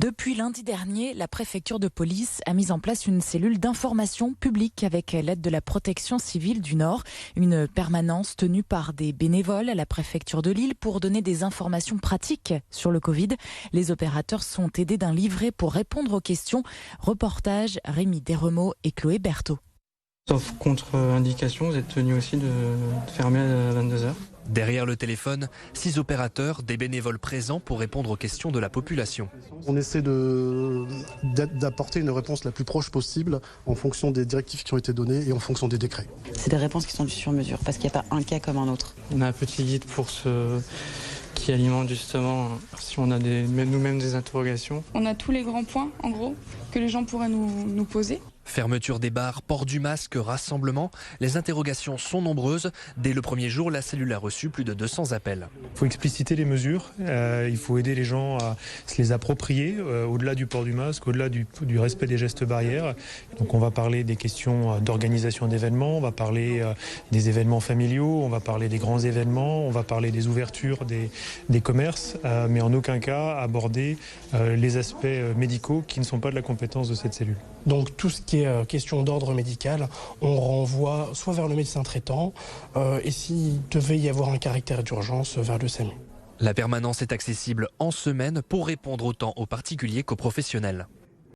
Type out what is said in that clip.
Depuis lundi dernier, la préfecture de police a mis en place une cellule d'information publique avec l'aide de la protection civile du Nord. Une permanence tenue par des bénévoles à la préfecture de Lille pour donner des informations pratiques sur le Covid. Les opérateurs sont aidés d'un livret pour répondre aux questions. Reportage Rémi Desremeaux et Chloé Berthaud. Sauf contre-indication, vous êtes tenu aussi de fermer à 22h. Derrière le téléphone, 6 opérateurs, des bénévoles présents pour répondre aux questions de la population. On essaie d'apporter une réponse la plus proche possible en fonction des directives qui ont été données et en fonction des décrets. C'est des réponses qui sont du sur-mesure parce qu'il n'y a pas un cas comme un autre. On a un petit guide pour ceux qui alimentent justement si on a nous-mêmes des interrogations. On a tous les grands points en gros que les gens pourraient nous poser. Fermeture des bars, port du masque, rassemblement. Les interrogations sont nombreuses. Dès le premier jour, la cellule a reçu plus de 200 appels. Il faut expliciter les mesures, il faut aider les gens à se les approprier, au-delà du port du masque, au-delà du respect des gestes barrières. Donc on va parler des questions d'organisation d'événements, on va parler des événements familiaux, on va parler des grands événements, on va parler des ouvertures des commerces, mais en aucun cas aborder les aspects médicaux qui ne sont pas de la compétence de cette cellule. Donc tout ce qui est question d'ordre médical, on renvoie soit vers le médecin traitant et s'il devait y avoir un caractère d'urgence, vers le SAMU. La permanence est accessible en semaine pour répondre autant aux particuliers qu'aux professionnels.